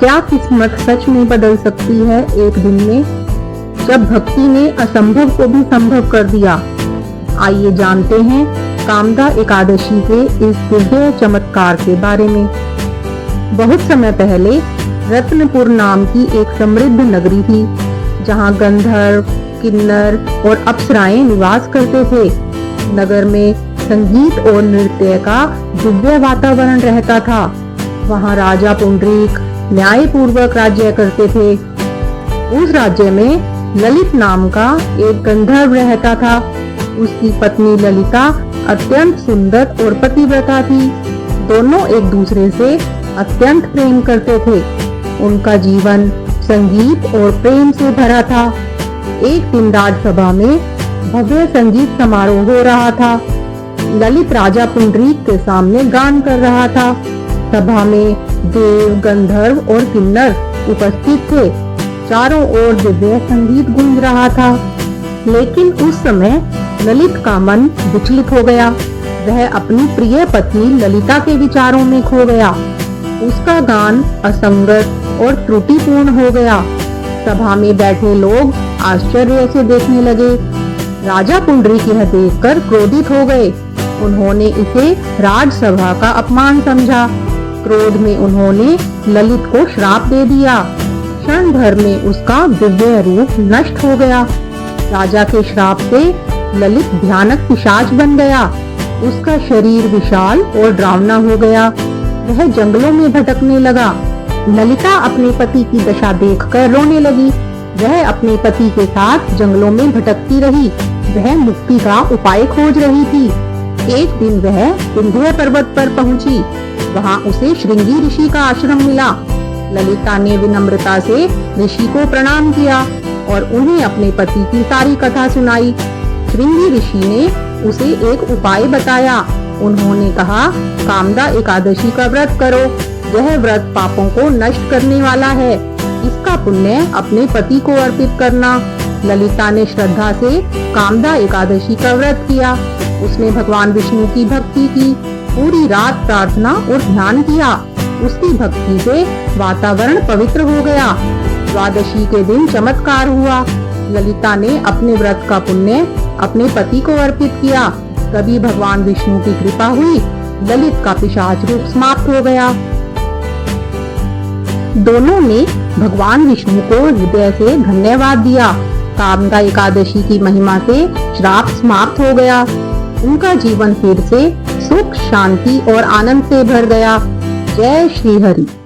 क्या किस्मत सच में बदल सकती है एक दिन में, जब भक्ति ने असंभव को भी संभव कर दिया। आइए जानते हैं कामदा एकादशी के इस दिव्य चमत्कार के बारे में। बहुत समय पहले रत्नपुर नाम की एक समृद्ध नगरी थी, जहां गंधर्व, किन्नर और अप्सराएं निवास करते थे। नगर में संगीत और नृत्य का दिव्य वातावरण रहता था। वहां राजा पुंडरीक न्यायपूर्वक राज्य करते थे। उस राज्य में ललित नाम का एक गंधर्व रहता था। उसकी पत्नी ललिता अत्यंत सुंदर और पतिव्रता थी। दोनों एक दूसरे से अत्यंत प्रेम करते थे। उनका जीवन संगीत और प्रेम से भरा था। एक दिन राजसभा में भव्य संगीत समारोह हो रहा था। ललित राजा पुंडरीक के सामने गान कर रहा था। सभा में देव, गंधर्व और किन्नर उपस्थित थे। चारों ओर दिव्य संगीत गूंज रहा था। लेकिन उस समय ललित का मन विचलित हो गया। वह अपनी प्रिय पत्नी ललिता के विचारों में खो गया। उसका गान असंगत और त्रुटिपूर्ण हो गया। सभा में बैठे लोग आश्चर्य से देखने लगे। राजा पुंडरीक यह देखकर क्रोधित हो गए। उन्होंने इसे राजसभा का अपमान समझा। क्रोध में उन्होंने ललित को श्राप दे दिया। क्षण भर में उसका दिव्य रूप नष्ट हो गया। राजा के श्राप से ललित भयानक पिशाच बन गया। उसका शरीर विशाल और डरावना हो गया। वह जंगलों में भटकने लगा। ललिता अपने पति की दशा देखकर रोने लगी। वह अपने पति के साथ जंगलों में भटकती रही। वह मुक्ति का उपाय खोज रही थी। एक दिन वह विंध्य पर्वत पर पहुंची। वहां उसे श्रृंगी ऋषि का आश्रम मिला। ललिता ने विनम्रता से ऋषि को प्रणाम किया और उन्हें अपने पति की सारी कथा सुनाई। श्रृंगी ऋषि ने उसे एक उपाय बताया। उन्होंने कहा, कामदा एकादशी का व्रत करो। यह व्रत पापों को नष्ट करने वाला है। इसका पुण्य अपने पति को अर्पित करना। ललिता ने श्रद्धा से कामदा एकादशी का व्रत किया। उसने भगवान विष्णु की भक्ति की। पूरी रात प्रार्थना और ध्यान किया। उसकी भक्ति से वातावरण पवित्र हो गया। द्वादशी के दिन चमत्कार हुआ। ललिता ने अपने व्रत का पुण्य अपने पति को अर्पित किया। तभी भगवान विष्णु की कृपा हुई। ललित का पिशाच रूप समाप्त हो गया। दोनों ने भगवान विष्णु को हृदय से धन्यवाद दिया। कामदा एकादशी की महिमा से श्राप समाप्त हो गया। उनका जीवन फिर से सुख, शांति और आनंद से भर गया। जय श्री हरि।